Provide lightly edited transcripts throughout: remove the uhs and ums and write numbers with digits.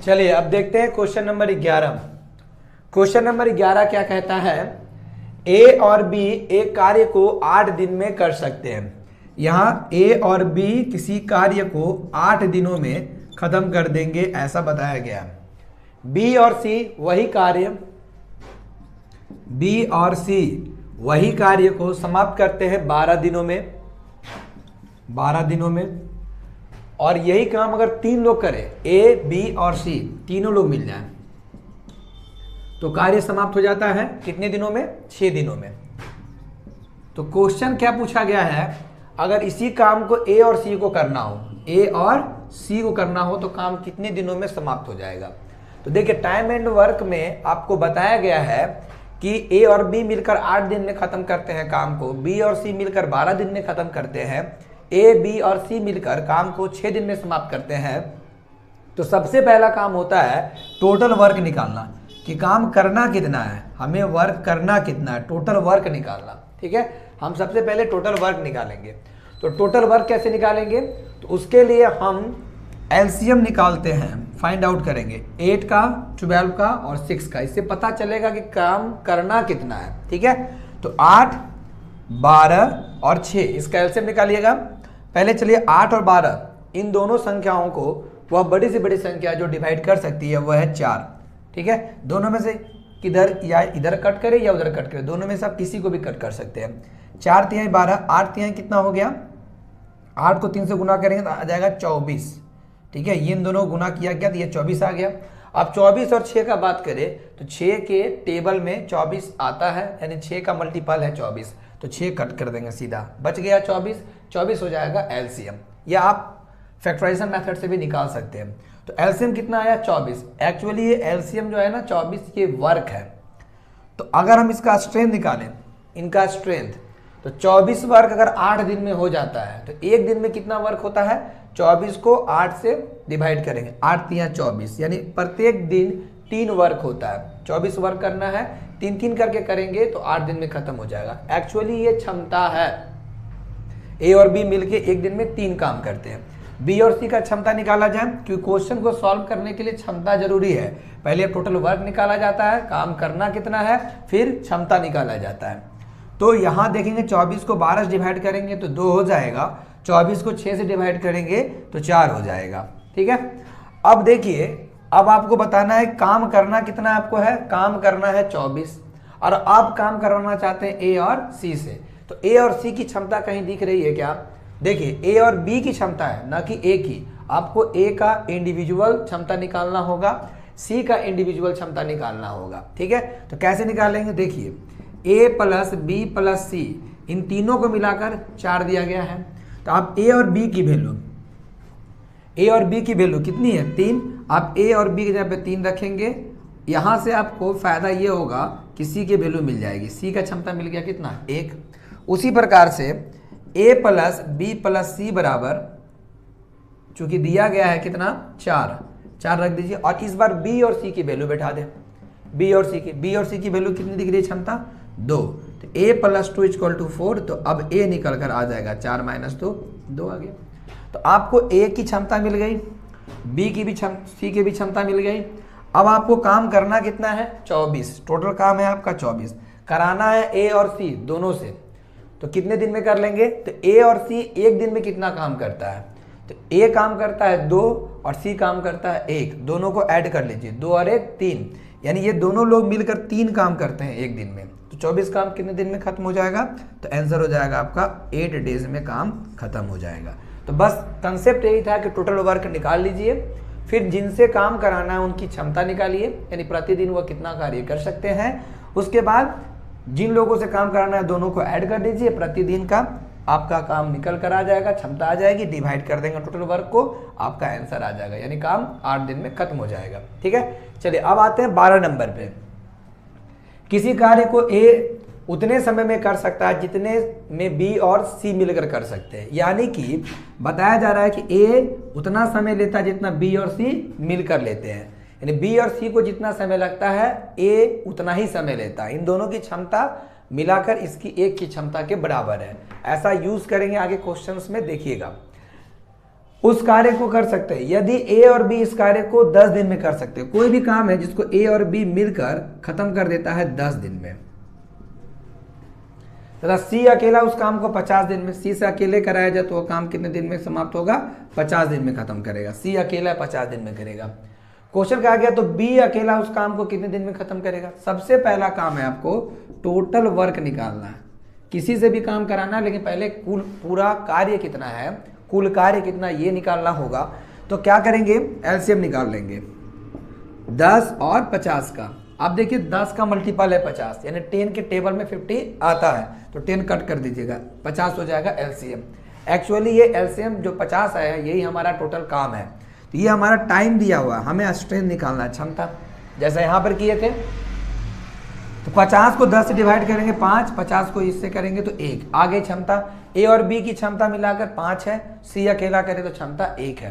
चलिए अब देखते हैं क्वेश्चन नंबर 11। क्वेश्चन नंबर 11 क्या कहता है, ए और बी एक कार्य को 8 दिन में कर सकते हैं। यहाँ ए और बी किसी कार्य को 8 दिनों में खत्म कर देंगे ऐसा बताया गया। बी और सी वही कार्य, बी और सी वही कार्य को समाप्त करते हैं 12 दिनों में, 12 दिनों में। और यही काम अगर 3 लोग करें, ए बी और सी तीनों लोग मिल जाएं, तो कार्य समाप्त हो जाता है कितने दिनों में, 6 दिनों में। तो क्वेश्चन क्या पूछा गया है, अगर इसी काम को ए और सी को करना हो, ए और सी को करना हो तो काम कितने दिनों में समाप्त हो जाएगा। तो देखिए टाइम एंड वर्क में आपको बताया गया है कि ए और बी मिलकर 8 दिन में खत्म करते हैं काम को, बी और सी मिलकर 12 दिन में खत्म करते हैं, ए बी और सी मिलकर काम को 6 दिन में समाप्त करते हैं। तो सबसे पहला काम होता है टोटल वर्क निकालना कि काम करना कितना है, हमें वर्क करना कितना है, टोटल वर्क निकालना। ठीक है, हम सबसे पहले टोटल वर्क निकालेंगे। तो टोटल वर्क कैसे निकालेंगे, तो उसके लिए हम एलसीएम निकालते हैं, फाइंड आउट करेंगे 8 का, 12 का और 6 का। इससे पता चलेगा कि काम करना कितना है। ठीक है, तो 8, 12 और 6 इसका एलसीएम निकालिएगा। पहले चलिए 8 और 12 इन दोनों संख्याओं को, वह बड़ी से बड़ी संख्या जो डिवाइड कर सकती है वह है 4। ठीक है, दोनों में से किधर या इधर कट करे या उधर कट करे, दोनों में से आप किसी को भी कट कर सकते हैं। 4 तिहाई 12, 8 तिहाई कितना हो गया, 8 को 3 से गुना करेंगे तो आ जाएगा 24। ठीक है, ये इन दोनों गुना किया गया तो ये 24 आ गया। अब 24 और 6 का बात करें तो 6 के टेबल में 24 आता है, यानी 6 का मल्टीपल है 24, तो 6 कट कर देंगे, सीधा बच गया 24। 24 हो जाएगा एलसीएम, या आप फैक्टराइजेशन मेथड से भी निकाल सकते हैं। तो एलसीएम कितना आया, 24। एक्चुअली ये एलसीएम जो है ना 24 ये वर्क है। तो अगर हम इसका स्ट्रेंथ निकालें, इनका स्ट्रेंथ, तो 24 वर्क अगर 8 दिन में हो जाता है तो एक दिन में कितना वर्क होता है, 24 को 8 से डिवाइड करेंगे, 8 तिहाई 24, यानी प्रत्येक दिन 3 वर्क होता है। 24 वर्क करना है, 3-3 करके करेंगे तो 8 दिन में खत्म हो जाएगा। एक्चुअली ये क्षमता है, ए और बी मिलके एक दिन में 3 काम करते हैं। बी और सी का क्षमता निकाला जाए, क्योंकि क्वेश्चन को सॉल्व करने के लिए क्षमता जरूरी है। पहले टोटल वर्क निकाला जाता है, काम करना कितना है, फिर क्षमता निकाला जाता है। तो यहाँ देखेंगे 24 को 12 से डिवाइड करेंगे तो 2 हो जाएगा, 24 को 6 से डिवाइड करेंगे तो 4 हो जाएगा। ठीक है, अब देखिए, अब आपको बताना है काम करना कितना आपको है, काम करना है 24, और आप काम करवाना चाहते हैं ए और सी से। तो ए और सी की क्षमता कहीं दिख रही है क्या, देखिए ए और बी की क्षमता है, ना कि ए की। आपको ए का इंडिविजुअल क्षमता निकालना होगा, सी का इंडिविजुअल क्षमता निकालना होगा। ठीक है, तो कैसे निकालेंगे, देखिए ए प्लस बी प्लस सी इन तीनों को मिलाकर 4 दिया गया है। तो आप ए और बी की वैल्यू, ए और बी की वैल्यू कितनी है, 3। आप ए और बी की जगह पे 3 रखेंगे, यहाँ से आपको फायदा ये होगा कि सी की वैल्यू मिल जाएगी। सी का क्षमता मिल गया कितना, 1। उसी प्रकार से ए प्लस बी प्लस सी बराबर, चूंकि दिया गया है कितना, 4 रख दीजिए, और इस बार बी और सी की वैल्यू बैठा दें। बी और सी की वैल्यू कितनी दिख रही है क्षमता, 2। तो a प्लस 2 इक्वल टू 4, तो अब a निकल कर आ जाएगा 4 माइनस 2 आ गया। तो आपको a की क्षमता मिल गई, b की भी सी की भी क्षमता मिल गई। अब आपको काम करना कितना है, 24। टोटल काम है आपका 24, कराना है a और c दोनों से। तो कितने दिन में कर लेंगे, तो a और c एक दिन में कितना काम करता है, तो a काम करता है 2 और c काम करता है 1, दोनों को ऐड कर लीजिए, 2 और 1 3, यानी ये दोनों लोग मिलकर 3 काम करते हैं एक दिन में। तो 24 काम कितने दिन में खत्म हो जाएगा, तो आंसर हो जाएगा आपका 8 डेज में काम खत्म हो जाएगा। तो बस कंसेप्ट यही था कि टोटल वर्क निकाल लीजिए, फिर जिनसे काम कराना है उनकी क्षमता निकालिए, यानी प्रतिदिन वह कितना कार्य कर सकते हैं। उसके बाद जिन लोगों से काम कराना है दोनों को ऐड कर दीजिए, प्रतिदिन का आपका काम निकल कर आ जाएगा, क्षमता आ जाएगी, डिवाइड कर देंगे टोटल वर्क को, आपका आंसर आ जाएगा, यानी काम 8 दिन में खत्म हो जाएगा। ठीक है, चलिए अब आते हैं 12 नंबर पे। किसी कार्य को ए उतने समय में कर सकता है जितने में बी और सी मिलकर कर सकते हैं, यानी कि बताया जा रहा है कि ए उतना समय लेता है जितना बी और सी मिलकर लेते हैं, यानी बी और सी को जितना समय लगता है ए उतना ही समय लेता है। इन दोनों की क्षमता मिलाकर इसकी एक की क्षमता के बराबर है। ऐसा यूज करेंगे आगे क्वेश्चंस में, देखिएगा। उस कार्य को कर सकते हैं। यदि ए और बी इस कार्य को 10 दिन में कर सकते हैं, कोई भी काम है जिसको ए और बी मिलकर खत्म कर देता है 10 दिन में, तथा सी अकेला उस काम को 50 दिन में, सी से अकेले कराया जाए तो वो काम कितने दिन में समाप्त होगा? 50 दिन में खत्म करेगा। सी अकेला 50 दिन में करेगा। क्वेश्चन कहा गया तो बी अकेला उस काम को कितने दिन में खत्म करेगा? सबसे पहला काम है आपको टोटल वर्क निकालना है। किसी से भी काम कराना है, लेकिन पहले कुल पूरा कार्य कितना है, कुल कार्य कितना, ये निकालना होगा। तो क्या करेंगे? एलसीएम निकाल लेंगे 10 और 50 का। अब देखिए 10 का मल्टीपल है 50, यानी 10 के टेबल में 50 आता है, तो 10 कट कर दीजिएगा, 50 हो जाएगा एलसीएम। एक्चुअली ये एलसीएम जो 50 आया है यही हमारा टोटल काम है। तो ये हमारा टाइम दिया हुआ, हमें स्ट्रेंथ निकालना है, क्षमता, जैसे यहाँ पर किए थे। तो 50 को 10 से डिवाइड करेंगे 5, 50 को इससे करेंगे तो 1। आगे क्षमता, ए और बी की क्षमता मिलाकर 5 है, सी अकेला करे तो क्षमता 1 है।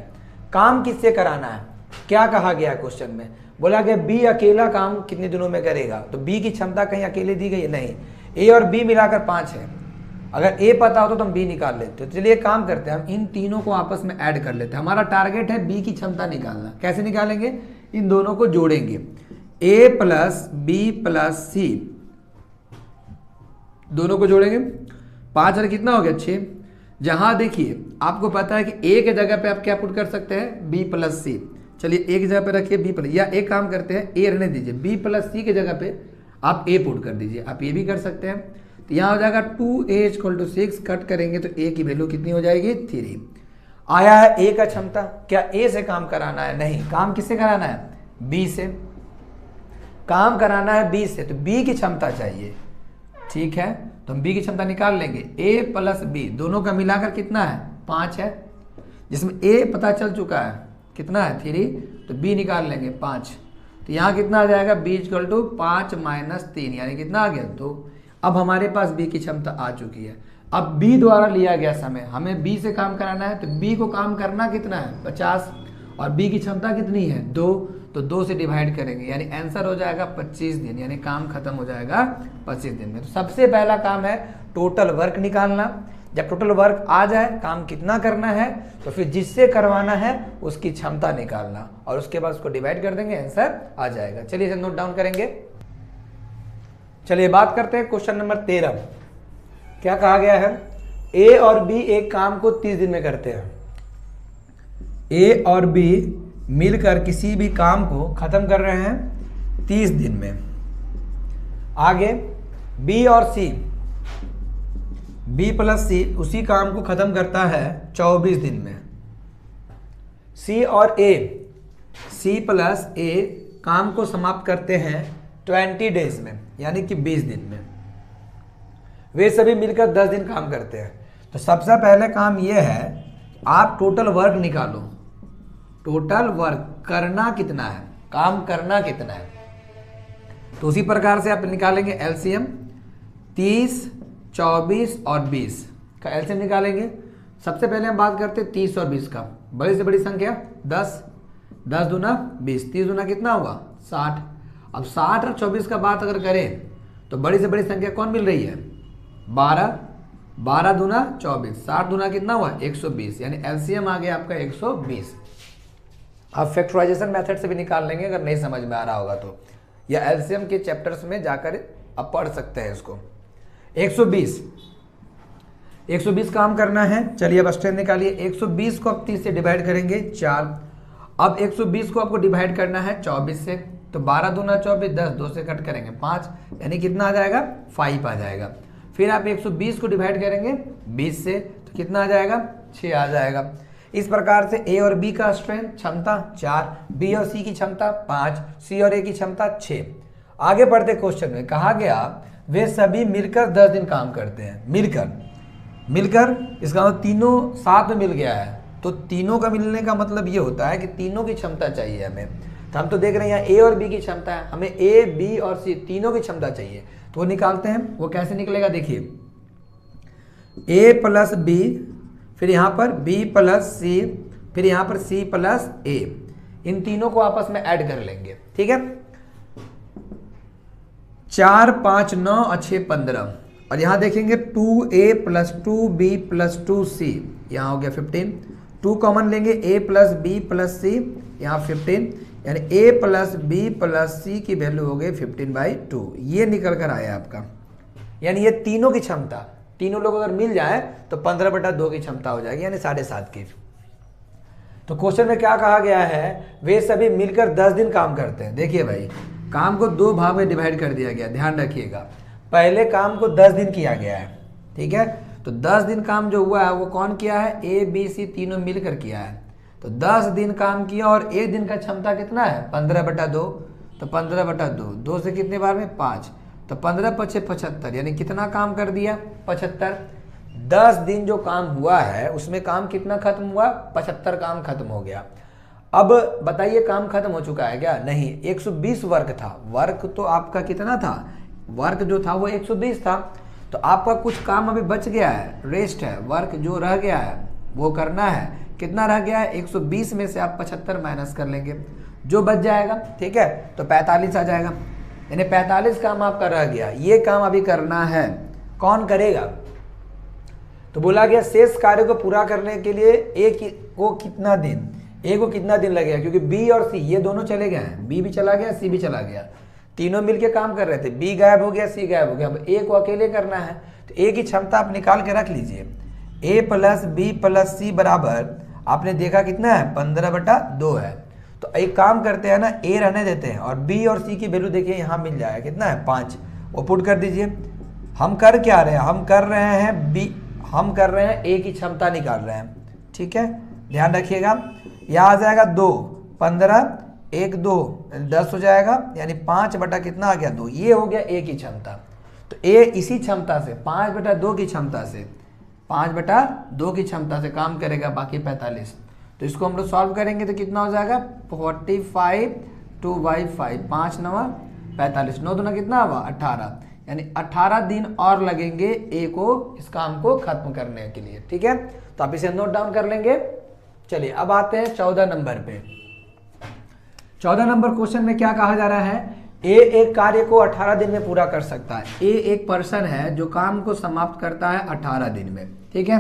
काम किससे कराना है? क्या कहा गया क्वेश्चन में? बोला गया बी अकेला काम कितने दिनों में करेगा, तो बी की क्षमता कहीं अकेले दी गई है? नहीं, ए और बी मिलाकर 5 है। अगर ए पता हो तो हम बी निकाल लेते। तो चलिए काम करते हैं, हम इन तीनों को आपस में ऐड कर लेते हैं। हमारा टारगेट है बी की क्षमता निकालना। कैसे निकालेंगे? इन दोनों को जोड़ेंगे, ए प्लस बी प्लस सी, दोनों को जोड़ेंगे। 5 और कितना हो गया? 6। जहां देखिए आपको पता है कि ए के जगह पे आप क्या पुट कर सकते हैं? बी प्लस सी। चलिए ए की जगह पे रखिए बी प्लस, या एक काम करते हैं, ए रहने दीजिए, बी प्लस सी के जगह पे आप ए पुट कर दीजिए। आप ये भी कर सकते हैं। तो यहाँ हो जाएगा 2a = 6, कट करेंगे तो a की वैल्यू कितनी हो जाएगी? 3। आया है a का क्षमता। क्या a से काम कराना है? नहीं, काम किससे कराना है? b से। काम कराना है b से, तो b की क्षमता चाहिए। ठीक है, तो हम b की क्षमता निकाल लेंगे। a प्लस b दोनों का मिलाकर कितना है? 5 है, जिसमें a पता चल चुका है कितना है? 3, तो b निकाल लेंगे 5। तो यहाँ कितना आ जाएगा? b = 5 - 3, यानी कितना आ गया? 2। अब हमारे पास b की क्षमता आ चुकी है। अब b द्वारा लिया गया समय, हमें b से काम कराना है, तो b को काम करना कितना है? 50, और b की क्षमता कितनी है? 2, तो 2 से डिवाइड करेंगे, यानी आंसर हो जाएगा 25 दिन, यानी काम खत्म हो जाएगा 25 दिन में। तो सबसे पहला काम है टोटल वर्क निकालना। जब टोटल वर्क आ जाए, काम कितना करना है, तो फिर जिससे करवाना है उसकी क्षमता निकालना, और उसके बाद उसको डिवाइड कर देंगे, आंसर आ जाएगा। चलिए इसे नोट डाउन करेंगे। चलिए बात करते हैं क्वेश्चन नंबर 13। क्या कहा गया है? ए और बी एक काम को 30 दिन में करते हैं। ए और बी मिलकर किसी भी काम को खत्म कर रहे हैं 30 दिन में। आगे बी और सी, बी प्लस सी उसी काम को खत्म करता है 24 दिन में। सी और ए, सी प्लस ए काम को समाप्त करते हैं 20 डेज में, यानी कि 20 दिन में। वे सभी मिलकर 10 दिन काम करते हैं। तो सबसे पहले काम यह है, आप टोटल वर्क निकालो। टोटल वर्क करना कितना है, काम करना कितना है, तो उसी प्रकार से आप निकालेंगे एलसीएम। 30, 24 और 20 का एलसीएम निकालेंगे। सबसे पहले हम बात करते हैं 30 और 20 का। बड़ी से बड़ी संख्या 10, 10 दूना 20, 30 दूना कितना हुआ? 60। अब 60 और 24 का बात अगर करें तो बड़ी से बड़ी संख्या कौन मिल रही है? 12, 12 दूना 24, 60 दूना कितना हुआ? 120, यानी एलसीएम आ गया आपका 120। आप फैक्टराइजेशन मेथड से भी निकाल लेंगे अगर नहीं समझ में आ रहा होगा तो, या एलसीएम के चैप्टर्स में जाकर आप पढ़ सकते हैं इसको। 120 काम करना है। चलिए अब स्ट्रेंथ निकालिए। 120 को आप 30 से डिवाइड करेंगे 4। अब 120 को आपको डिवाइड करना है 24 से, तो 12 दूना 24, 10, 2 से कट करेंगे 5, यानी कितना आ जाएगा? 5 आ जाएगा। फिर आप 120 को डिवाइड करेंगे 20 से, तो कितना आ जाएगा? 6 आ जाएगा। इस प्रकार से ए और बी का स्ट्रेंथ क्षमता 4, बी और सी की क्षमता 5, सी और ए की क्षमता 6। आगे बढ़ते क्वेश्चन में कहा गया वे सभी मिलकर 10 दिन काम करते हैं। मिलकर इसका मतलब तीनों साथ में मिल गया है, तो तीनों का मिलने का मतलब ये होता है कि तीनों की क्षमता चाहिए हमें। तो हम तो देख रहे हैं यहाँ ए और बी की क्षमता है, हमें ए, बी और सी तीनों की क्षमता चाहिए, तो वो निकालते हैं। वो कैसे निकलेगा देखिए, ए प्लस बी, फिर यहाँ पर बी प्लस सी, फिर यहाँ पर सी प्लस ए, इन तीनों को आपस में ऐड कर लेंगे। ठीक है, 4, 5, 9 और 6, 15, और यहाँ देखेंगे 2a + 2b + 2c, यहाँ हो गया 15, 2 कॉमन लेंगे, a प्लस बी प्लस सी, यहाँ 15, यानी a प्लस बी प्लस सी की वैल्यू हो गई 15/2। ये निकल कर आया आपका, यानी ये तीनों की क्षमता, तीनों लोग अगर मिल जाए तो 15/2 की क्षमता हो जाएगी, यानी 7.5 की। तो क्वेश्चन में क्या कहा गया है, वे सभी मिलकर 10 दिन काम करते हैं। देखिए भाई, काम को 2 भाग में डिवाइड कर दिया गया, ध्यान रखिएगा। पहले काम को 10 दिन किया गया है, ठीक है। तो 10 दिन काम जो हुआ है वो कौन किया है, ए बी सी तीनों मिलकर किया है। तो 10 दिन काम किया और एक दिन का क्षमता कितना है, 15/2। तो 15/2, 2 से कितने बार में 5, तो 15×5 = 75, यानी कितना काम कर दिया, 75। 10 दिन जो काम हुआ है उसमें काम कितना खत्म हुआ, 75 काम खत्म हो गया। अब बताइए काम खत्म हो चुका है क्या, नहीं, 120 वर्क था। वर्क तो आपका कितना था, वर्क जो था वो 120 था। तो आपका कुछ काम अभी बच गया है, रेस्ट है, वर्क जो रह गया है वो करना है। कितना रह गया है, 120 में से आप 75 माइनस कर लेंगे, जो बच जाएगा, ठीक है, तो 45 आ जाएगा। यानी 45 काम आपका रह गया, ये काम अभी करना है, कौन करेगा। तो बोला गया शेष कार्य को पूरा करने के लिए ए को कितना दिन लगेगा, क्योंकि बी और सी ये दोनों चले गए हैं, बी भी चला गया सी भी चला गया, तीनों मिलके काम कर रहे थे, बी गायब हो गया सी गायब हो गया, अब ए को अकेले करना है। तो ए की क्षमता आप निकाल के रख लीजिए, ए प्लस बी प्लस सी बराबर आपने देखा कितना है, 15/2 है। तो एक काम करते हैं ना, ए रहने देते हैं और बी और सी की वैल्यू देखिए यहाँ मिल जाएगा, कितना है 5, वो पुट कर दीजिए। हम कर क्या रहे हैं, हम कर रहे हैं ए की क्षमता निकाल रहे हैं, ठीक है, ध्यान रखिएगा। यहाँ आ जाएगा 2, 15, 1 2 10 हो जाएगा, यानी 5 बटा कितना आ गया 2, ये हो गया ए की क्षमता। तो ए इसी क्षमता से 5/2 की क्षमता से 5/2 की क्षमता से काम करेगा, बाकी 45। तो इसको हम लोग सॉल्व करेंगे तो कितना हो जाएगा, 45 2/5, 5 9 45, 9 दूना कितना हुआ 18, यानी 18 दिन और लगेंगे ए को इस काम को खत्म करने के लिए, ठीक है। तो आप इसे नोट डाउन कर लेंगे। चलिए अब आते हैं 14 नंबर पे। 14 नंबर क्वेश्चन में क्या कहा जा रहा है, ए एक कार्य को 18 दिन में पूरा कर सकता है। ए एक पर्सन है जो काम को समाप्त करता है 18 दिन में, ठीक है।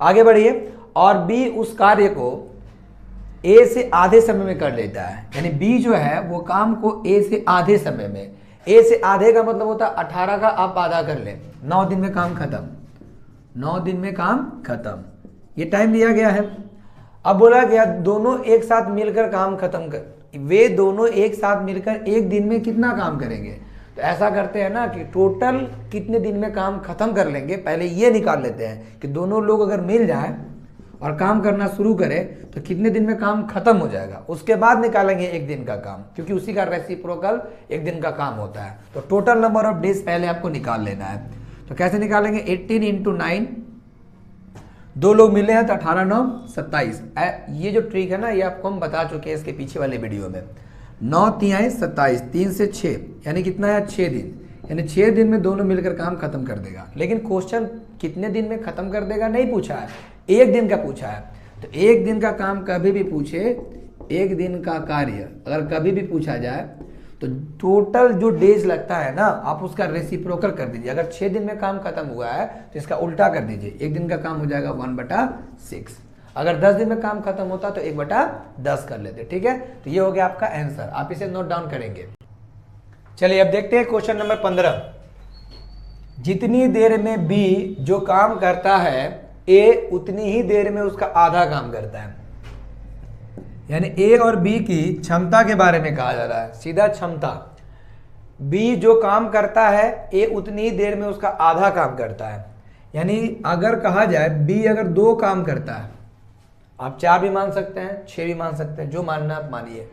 आगे बढ़िए, और बी उस कार्य को ए से आधे समय में कर लेता है, यानी बी जो है वो काम को ए से आधे समय में, ए से आधे का मतलब होता है 18 का आप आधा कर ले, 9 दिन में काम खत्म, 9 दिन में काम खत्म, ये टाइम दिया गया है। अब बोला गया दोनों एक साथ मिलकर काम खत्म कर, वे दोनों एक साथ मिलकर एक दिन में कितना काम करेंगे। तो ऐसा करते हैं ना कि टोटल कितने दिन में काम खत्म कर लेंगे, पहले ये निकाल लेते हैं कि दोनों लोग अगर मिल जाए और काम करना शुरू करें तो कितने दिन में काम खत्म हो जाएगा, उसके बाद निकालेंगे एक दिन का काम, क्योंकि उसी का रेसिप्रोकल एक दिन का काम होता है। तो टोटल नंबर ऑफ डेज पहले आपको निकाल लेना है। तो कैसे निकालेंगे, 18 × 9, 2 लोग मिले हैं तो 18 9 27। ये जो ट्रिक है ना ये आपको हम बता चुके हैं इसके पीछे वाले वीडियो में। 9 3 27, 3 से 6 यानी कितना है 6 दिन, यानी 6 दिन में दोनों मिलकर काम खत्म कर देगा। लेकिन क्वेश्चन कितने दिन में खत्म कर देगा नहीं पूछा है, 1 दिन का पूछा है। तो 1 दिन का काम कभी भी पूछे, 1 दिन का कार्य अगर कभी भी पूछा जाए तो टोटल जो डेज लगता है ना आप उसका रेसिप्रोकल कर दीजिए। अगर 6 दिन में काम खत्म हुआ है तो इसका उल्टा कर दीजिए, 1 दिन का काम हो जाएगा 1/6। अगर 10 दिन में काम खत्म होता तो 1/10 कर लेते, ठीक है। तो ये हो गया आपका आंसर, आप इसे नोट डाउन करेंगे। चलिए अब देखते हैं क्वेश्चन नंबर 15। जितनी देर में बी जो काम करता है ए उतनी ही देर में उसका आधा काम करता है, यानी ए और बी की क्षमता के बारे में कहा जा रहा है, सीधा क्षमता। बी जो काम करता है ए उतनी ही देर में उसका आधा काम करता है। यानी अगर कहा जाए बी अगर 2 काम करता है, आप 4 भी मान सकते हैं 6 भी मान सकते हैं, जो मानना आप मानिए,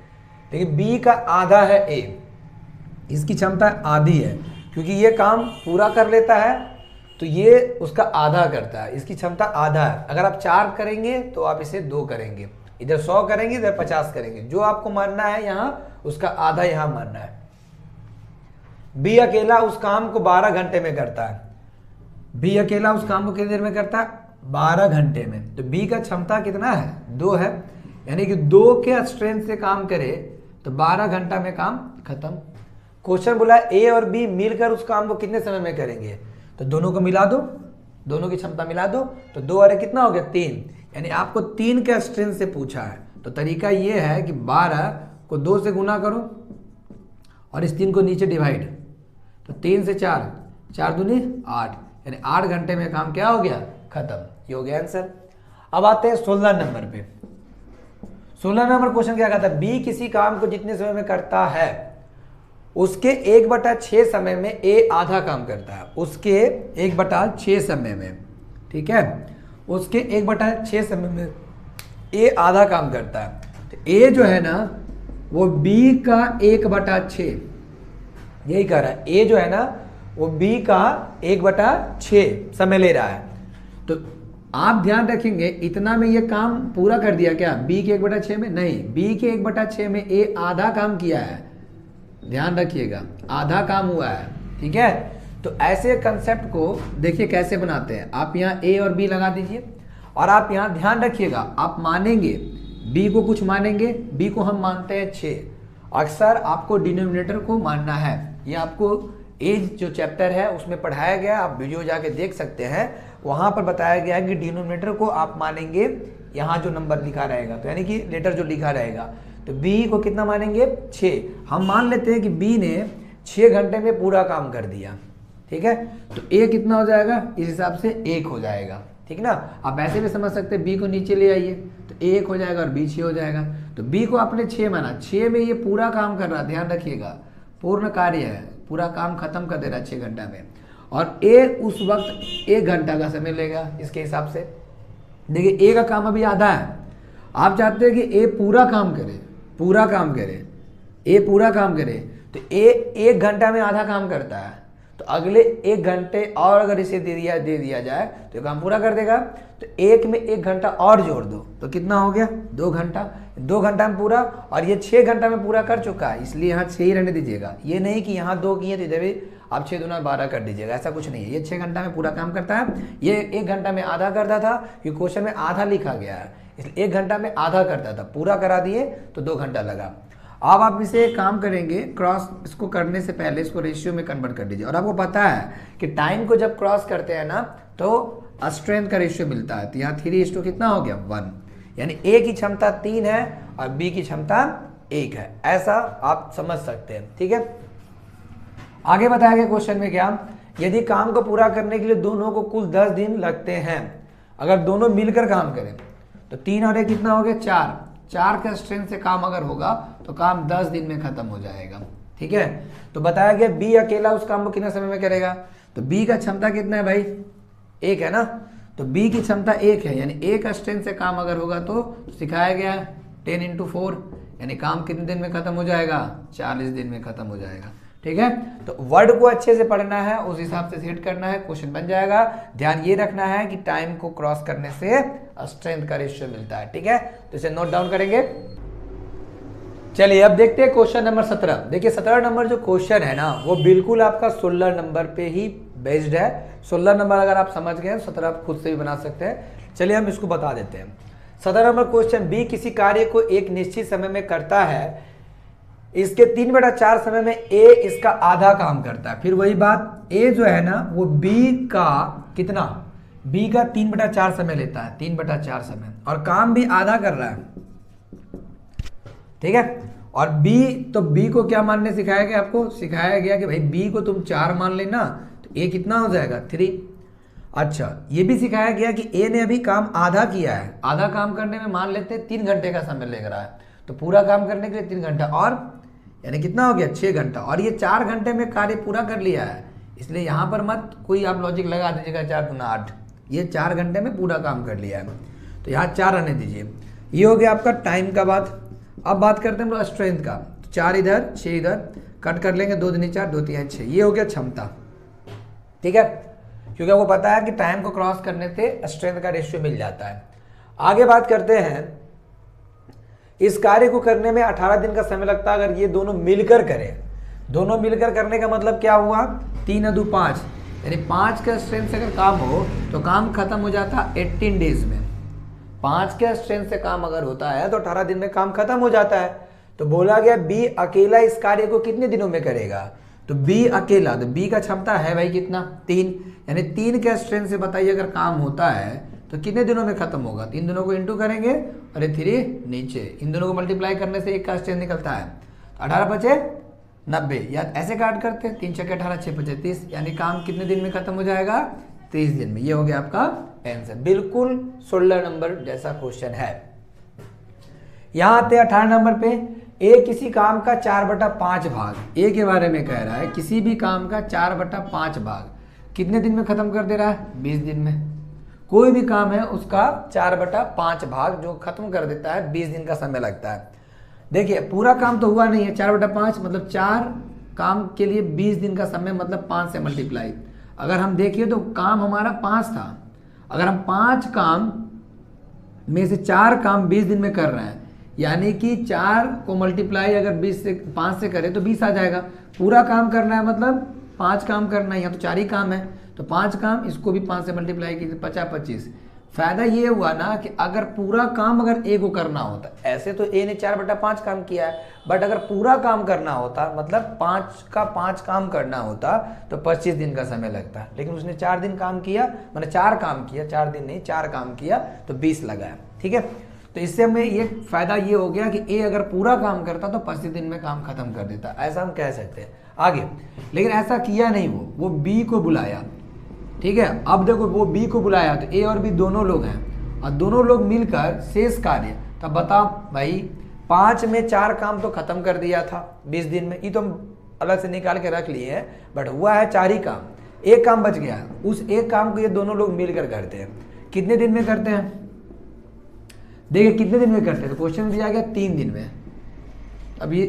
लेकिन बी का आधा है ए, इसकी क्षमता आधी है, क्योंकि ये काम पूरा कर लेता है तो ये उसका आधा करता है, इसकी क्षमता आधा है। अगर आप 4 करेंगे तो आप इसे 2 करेंगे, इधर 100 करेंगे इधर 50 करेंगे, जो आपको मानना है यहाँ उसका आधा यहाँ मानना है। बी अकेला उस काम को 12 घंटे में करता है, बी अकेला उस काम को कितनी देर में करता है 12 घंटे में। तो बी का क्षमता कितना है 2 है, यानी कि 2 के स्ट्रेंथ से काम करे तो 12 घंटा में काम खत्म। क्वेश्चन बोला ए और बी मिलकर उस काम को कितने समय में करेंगे, तो दोनों को मिला दो, दोनों की क्षमता मिला दो, तो 2 और कितना हो गया 3, यानी आपको 3 के स्ट्रेंथ से पूछा है, तो तरीका ये है कि 12 को 2 से गुना करो और इस 3 को नीचे डिवाइड, तो 3 से 4, 4 दूनी 8, यानी 8 घंटे में काम क्या हो गया, खत्म। ये हो गया आंसर। अब आते हैं 16 नंबर पे। 16 नंबर क्वेश्चन क्या कहता है, बी किसी काम को जितने समय में करता है उसके 1/6 समय में ए आधा काम करता है, उसके 1/6 समय में, ठीक है, उसके 1/6 समय में ए आधा काम करता है। तो ए जो है ना वो बी का 1/6, यही कह रहा है, ए जो है ना वो बी का 1/6 समय ले रहा है। तो आप ध्यान रखेंगे इतना में ये काम पूरा कर दिया क्या, बी के 1/6 में नहीं, बी के 1/6 में ए आधा काम किया है, ध्यान रखिएगा आधा काम हुआ है, ठीक है। तो ऐसे कंसेप्ट को देखिए कैसे बनाते हैं, आप यहाँ ए और बी लगा दीजिए और आप यहाँ ध्यान रखिएगा, आप मानेंगे बी को कुछ मानेंगे, बी को हम मानते हैं 6, अक्सर आपको डिनोमिनेटर को मानना है। ये आपको एज जो चैप्टर है उसमें पढ़ाया गया, आप वीडियो जाके देख सकते हैं, वहां पर बताया गया है कि डिनोमिनेटर को आप मानेंगे यहाँ जो नंबर लिखा रहेगा, तो यानी कि लेटर जो लिखा रहेगा, तो बी को कितना मानेंगे 6। हम मान लेते हैं कि बी ने 6 घंटे में पूरा काम कर दिया, ठीक है, तो ए कितना हो जाएगा, इस हिसाब से 1 हो जाएगा, ठीक ना। आप ऐसे भी समझ सकते हैं बी को नीचे ले आइए तो ए 1 हो जाएगा और बी 6 हो जाएगा। तो बी को आपने 6 माना, 6 में ये पूरा काम कर रहा है, ध्यान रखिएगा पूर्ण कार्य है, पूरा काम खत्म कर दे रहा है 6 घंटा में, और ए उस वक्त 1 घंटा का समय लेगा इसके हिसाब से। देखिए ए का काम अभी आधा है, आप चाहते हैं कि ए पूरा काम करे, पूरा काम करे, ए पूरा काम करे, तो ए 1 घंटा में आधा काम करता है, तो अगले 1 घंटे और अगर इसे दे दिया जाए तो ये काम पूरा कर देगा। तो 1 में 1 घंटा और जोड़ दो तो कितना हो गया 2 घंटा, 2 घंटा में पूरा, और ये 6 घंटा में पूरा कर चुका है, इसलिए यहाँ 6 ही रहने दीजिएगा। ये नहीं कि यहाँ 2 किए तो इधर भी आप 6 दूना 12 कर दीजिएगा, ऐसा कुछ नहीं है। ये 6 घंटा में पूरा काम करता है, ये 1 घंटा में आधा करता था, क्योंकि क्वेश्चन में आधा लिखा गया है, इसलिए 1 घंटा में आधा करता था, पूरा करा दिए तो 2 घंटा लगा। अब आप इसे काम करेंगे, क्रॉस इसको करने से पहले इसको रेशियो में कन्वर्ट कर दीजिए, और आपको पता है कि टाइम को जब क्रॉस करते हैं ना तो स्ट्रेंथ का रेशियो मिलता है, तो यहाँ 3:2 कितना हो गया 1, यानी ए की क्षमता 3 है और बी की क्षमता 1 है, ऐसा आप समझ सकते हैं, ठीक है। आगे बताया गया क्वेश्चन में क्या, यदि काम को पूरा करने के लिए दोनों को कुल 10 दिन लगते हैं, अगर दोनों मिलकर काम करें तो 3 और 1 कितना हो गया 4, 4 का स्ट्रेंथ से काम अगर होगा तो काम 10 दिन में खत्म हो जाएगा, ठीक है। तो बताया गया बी अकेला उस काम को कितने समय में करेगा, तो बी का क्षमता कितना है भाई 1 है ना, तो बी की क्षमता 1 है, यानी 1 का स्ट्रेंथ से काम अगर होगा तो सिखाया गया 10 × 4, यानी काम कितने दिन में खत्म हो जाएगा 40 दिन में खत्म हो जाएगा, ठीक है। तो वर्ड को अच्छे से पढ़ना है, उस हिसाब से सेट करना है, क्वेश्चन बन जाएगा। ध्यान ये रखना है कि टाइम को क्रॉस करने से स्ट्रेंथ का रेशियो मिलता है, ठीक है, तो इसे नोट डाउन करेंगे। चलिए अब देखते हैं क्वेश्चन नंबर 17। देखिए 17 नंबर जो क्वेश्चन है ना वो बिल्कुल आपका 16 नंबर पे ही बेस्ड है। 16 नंबर अगर आप समझ गए 17 आप खुद से भी बना सकते हैं। चलिए हम इसको बता देते हैं। 17 नंबर क्वेश्चन, बी किसी कार्य को एक निश्चित समय में करता है, इसके 3/4 समय में ए इसका आधा काम करता है। फिर वही बात, ए जो है ना वो बी का कितना, बी का 3/4 समय लेता है, 3/4 समय, और काम भी आधा कर रहा है, ठीक है। और बी, तो बी को क्या मानने सिखाया गया, आपको सिखाया गया कि भाई बी को तुम 4 मान लेना, तो ए कितना हो जाएगा 3। अच्छा, ये भी सिखाया गया कि ए ने अभी काम आधा किया है, आधा काम करने में मान लेते हैं 3 घंटे का समय लग रहा है, तो पूरा काम करने के लिए 3 घंटा, और यानी कितना हो गया 6 घंटा, और ये 4 घंटे में कार्य पूरा कर लिया है, इसलिए यहाँ पर मत कोई आप लॉजिक लगा दीजिएगा 4 × 8, ये 4 घंटे में पूरा काम कर लिया है, तो यहाँ 4 रहने दीजिए। ये हो गया आपका टाइम का बात। अब बात करते हैं हम लोग स्ट्रेंथ का, तो 4 इधर 6 इधर कट कर लेंगे, 2 दूनी 4 2 3 6, ये हो गया क्षमता, ठीक है, क्योंकि आपको पता है कि टाइम को क्रॉस करने से स्ट्रेंथ का रेशियो मिल जाता है। आगे बात करते हैं, इस कार्य को करने में 18 दिन का समय लगता है अगर ये दोनों मिलकर करें। दोनों मिलकर करने का मतलब क्या हुआ, 3 × 2 5, यानी 5 का स्ट्रेंथ से अगर काम हो तो काम खत्म हो जाता 18 डेज में। 5 के स्ट्रेंथ से काम अगर होता है तो 18 दिन में काम खत्म हो जाता है। तो बोला गया बी अकेला इस कार्य को कितने दिनों में करेगा, तो बी अकेला, तो बी का क्षमता है भाई कितना 3, यानी 3 के स्ट्रेंथ से बताइए अगर काम होता है तो कितने दिनों में खत्म होगा? 3 दिनों को इंटू करेंगे और ये 3 नीचे, इन दोनों को मल्टीप्लाई करने से एक का स्ट्रेंथ निकलता है। 18 बचे 90, या ऐसे काट करते हैं 3 छक्के 18 6 25 30, यानी काम कितने दिन में खत्म हो जाएगा? 30 दिन में। ये हो गया आपका आंसर, बिल्कुल 16 नंबर जैसा क्वेश्चन है। यहां आते हैं 18 नंबर पे। ए किसी काम का 4/5 भाग, ए के बारे में कह रहा है किसी भी काम का 4/5 भाग कितने दिन में खत्म कर दे रहा है? 20 दिन में। कोई भी काम है उसका 4/5 भाग जो खत्म कर देता है 20 दिन का समय लगता है। देखिए पूरा काम तो हुआ नहीं है, 4/5 मतलब 4 काम के लिए 20 दिन का समय, मतलब 5 से मल्टीप्लाई। अगर हम देखिए तो काम हमारा 5 था, अगर हम 5 काम में से 4 काम 20 दिन में कर रहे हैं, यानी कि 4 को मल्टीप्लाई अगर 5 से करें तो 20 आ जाएगा। पूरा काम करना है मतलब 5 काम करना है, यहाँ तो 4 ही काम है तो 5 काम, इसको भी 5 से मल्टीप्लाई कीजिए 50 25। फायदा ये हुआ ना कि अगर पूरा काम अगर ए को करना होता, ऐसे तो ए ने 4/5 काम किया है, बट अगर पूरा काम करना होता मतलब 5 का 5 काम करना होता तो 25 दिन का समय लगता है, लेकिन उसने 4 दिन काम किया, मैंने 4 काम किया, 4 दिन नहीं 4 काम किया तो 20 लगाया। ठीक है, तो इससे हमें ये फायदा ये हो गया कि ए अगर पूरा काम करता तो 25 दिन में काम खत्म कर देता, ऐसा हम कह सकते हैं। आगे लेकिन ऐसा किया नहीं, वो बी को बुलाया। ठीक है, अब देखो वो बी को बुलाया तो ए और बी दोनों लोग हैं और दोनों लोग मिलकर शेष कार्य, तब बताओ भाई 5 में 4 काम तो खत्म कर दिया था 20 दिन में, ये तो हम अलग से निकाल के रख लिए हैं, बट हुआ है 4 ही काम, एक काम बच गया। उस एक काम को ये दोनों लोग मिलकर करते हैं। कितने दिन में करते हैं? देखिए कितने दिन में करते हैं, तो क्वेश्चन में दिया गया 3 दिन में। अब ये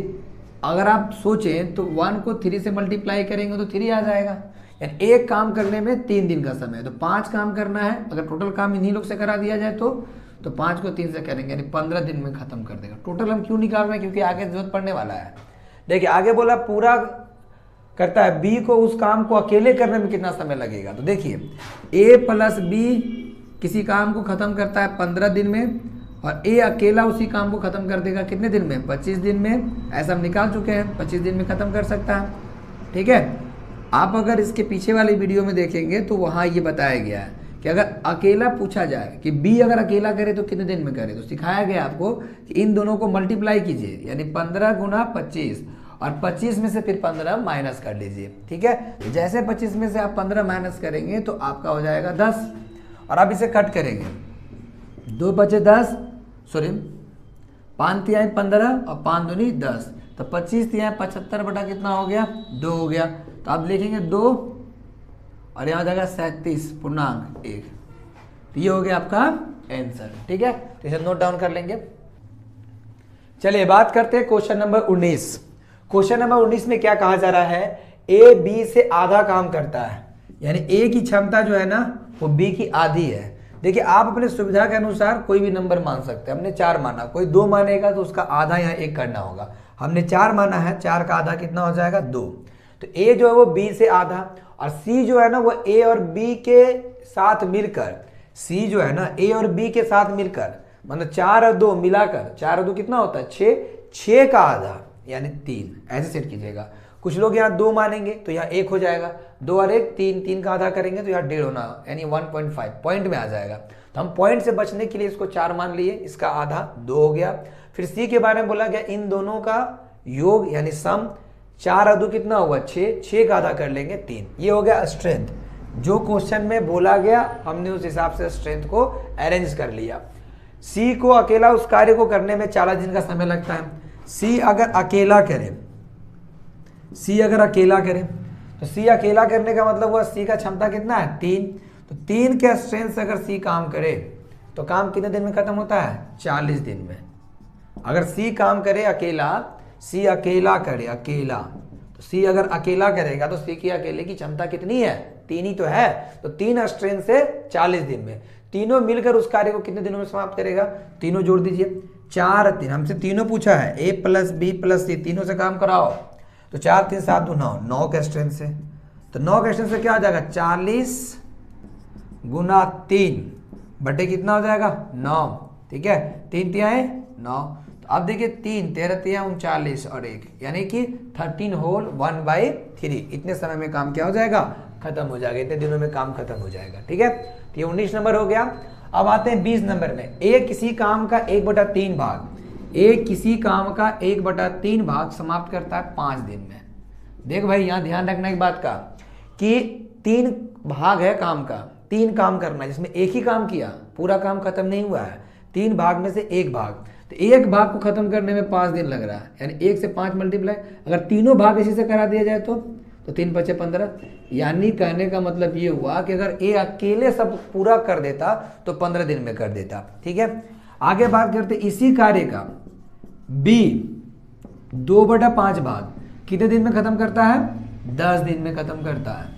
अगर आप सोचें तो 1 को 3 से मल्टीप्लाई करेंगे तो 3 आ जाएगा, यानी एक काम करने में 3 दिन का समय है। तो 5 काम करना है, अगर टोटल काम इन्हीं लोग से करा दिया जाए तो 5 को 3 से करेंगे यानी 15 दिन में खत्म कर देगा। टोटल हम क्यों निकाल रहे हैं? क्योंकि आगे जरूरत पड़ने वाला है। देखिए आगे बोला पूरा करता है बी को, उस काम को अकेले करने में कितना समय लगेगा? तो देखिए ए प्लस बी किसी काम को खत्म करता है 15 दिन में और ए अकेला उसी काम को खत्म कर देगा कितने दिन में? 25 दिन में। ऐसा हम निकाल चुके हैं, 25 दिन में खत्म कर सकता है। ठीक है, आप अगर इसके पीछे वाली वीडियो में देखेंगे तो वहाँ ये बताया गया है कि अगर अकेला पूछा जाए कि बी अगर अकेला करे तो कितने दिन में करे, तो सिखाया गया आपको कि इन दोनों को मल्टीप्लाई कीजिए, यानी 15 गुना 25 और 25 में से फिर 15 माइनस कर लीजिए। ठीक है, तो जैसे 25 में से आप 15 माइनस करेंगे तो आपका हो जाएगा 10 और आप इसे कट करेंगे, 2 बचे 10, सॉरी 5 तिहाई 15 और 5 दूनी 10, तो 25 तिहाई 75 बटा कितना हो गया? 2 हो गया। तो आप लिखेंगे 2 और यहाँ जाएगा 37.1, तो ये हो गया आपका आंसर। ठीक है, तो इसे नोट डाउन कर लेंगे। चलिए बात करते हैं क्वेश्चन नंबर 19। क्वेश्चन नंबर 19 में क्या कहा जा रहा है? ए बी से आधा काम करता है, यानी ए की क्षमता जो है ना वो बी की आधी है। देखिए आप अपने सुविधा के अनुसार कोई भी नंबर मान सकते हैं। हमने 4 माना, कोई 2 मानेगा तो उसका आधा यहाँ 1 करना होगा। हमने 4 माना है, 4 का आधा कितना हो जाएगा? 2। तो ए जो है वो बी से आधा और सी जो है ना वो ए और बी के साथ मिलकर, सी जो है ना ए और बी के साथ मिलकर, मतलब 4 और 2 मिलाकर, 4 और 2 कितना होता है? 6, 6 का आधा यानी 3, ऐसे सेट कीजिएगा। कुछ लोग यहाँ 2 मानेंगे तो यहाँ 1 हो जाएगा, 2 और 1 3, 3 का आधा करेंगे तो यहाँ 1.5 होना यानी 1.5 पॉइंट में आ जाएगा। तो हम पॉइंट से बचने के लिए इसको 4 मान लिए, इसका आधा 2 हो गया। फिर सी के बारे में बोला गया इन दोनों का योग यानी सम, 4 और 2 कितना हुआ? 6, 6 का आधा कर लेंगे 3। ये हो गया स्ट्रेंथ, जो क्वेश्चन में बोला गया हमने उस हिसाब से स्ट्रेंथ को अरेंज कर लिया। सी को अकेला उस कार्य को करने में 40 दिन का समय लगता है। सी अगर अकेला करे, सी अगर अकेला करे तो सी अकेला करने का मतलब हुआ सी का क्षमता कितना है? 3। तो 3 के स्ट्रेंथ से अगर सी काम करे तो काम कितने दिन में खत्म होता है? 40 दिन में। अगर सी काम करे अकेला, सी अकेला करे अकेला, तो सी अगर अकेला करेगा तो सी की अकेले की क्षमता कितनी है? 3 ही तो है। तो 3 स्ट्रेंथ से 40 दिन में, तीनों मिलकर उस कार्य को कितने दिनों में समाप्त करेगा? तीनों जोड़ दीजिए, 4 3, हमसे तीनों पूछा है, ए प्लस बी प्लस सी, तीनों से काम कराओ। तो 4 3 7 2 9, 9 के स्ट्रेंथ से, तो 9 के स्ट्रेंथ से क्या आ जाएगा? 40 गुना 3 बटे कितना हो जाएगा? 9। ठीक है, 3 तिहाई 9। तो अब देखिए 3 13 तिहाई 39 और 1 यानी कि 13 होल 1/3, इतने समय में काम क्या हो जाएगा? खत्म हो जाएगा, इतने दिनों में काम खत्म हो जाएगा। ठीक है, तो ये 19 नंबर हो गया। अब आते हैं 20 नंबर में, ए किसी काम का 1/3 भाग, ए किसी काम का 1/3 भाग समाप्त करता है 5 दिन में। देख भाई यहाँ ध्यान रखना एक बात का कि 3 भाग है काम का, 3 काम करना है जिसमें एक ही काम किया, पूरा काम खत्म नहीं हुआ है, 3 भाग में से एक भाग, तो एक भाग को खत्म करने में 5 दिन लग रहा है, यानी 1 से 5 मल्टीप्लाई, अगर तीनों भाग इसी से करा दिया जाए तो 3 × 5 = 15, यानी कहने का मतलब ये हुआ कि अगर ए अकेले सब पूरा कर देता तो 15 दिन में कर देता। ठीक है, आगे बात करते इसी कार्य का बी 2/5 भाग कितने दिन में खत्म करता है, 10 दिन में खत्म करता है।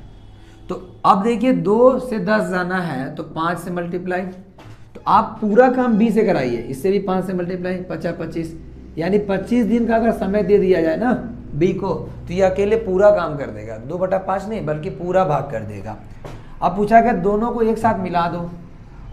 तो अब देखिए 2 से 10 जाना है तो 5 से मल्टीप्लाई, तो आप पूरा काम बी से कराइए, इससे भी 5 से मल्टीप्लाई, 50 25, यानी 25 दिन का अगर समय दे दिया जाए ना बी को तो ये अकेले पूरा काम कर देगा, 2/5 नहीं बल्कि पूरा भाग कर देगा। अब पूछा गया दोनों को एक साथ मिला दो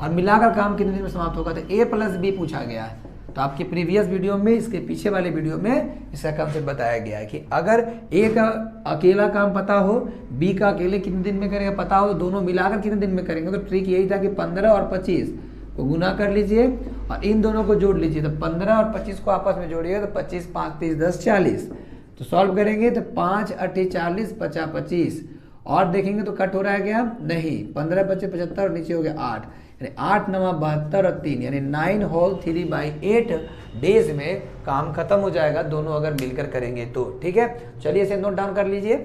और मिलाकर काम कितने दिन में समाप्त होगा, तो ए प्लस बी पूछा गया है। तो आपके प्रीवियस वीडियो में, इसके पीछे वाले वीडियो में इसका कंसेप्ट बताया गया है कि अगर ए का अकेला काम पता हो, बी का अकेले कितने दिन में करेगा पता हो, तो दोनों मिलाकर कितने दिन में करेंगे। तो ट्रिक यही था कि 15 और 25 को गुना कर लीजिए और इन दोनों को जोड़ लीजिए, तो 15 और 25 को आपस में जोड़िएगा तो 25 5 30 10 40, तो सॉल्व करेंगे तो 5 8 40 50 25, और देखेंगे तो कट हो रहा है क्या, नहीं, 15 25 75 और नीचे हो गया 8, यानी 8 9 72 और 3 यानी 9 होल 3/8 डेज में काम खत्म हो जाएगा, दोनों अगर मिलकर करेंगे तो। ठीक है, चलिए इसे नोट डाउन कर लीजिए।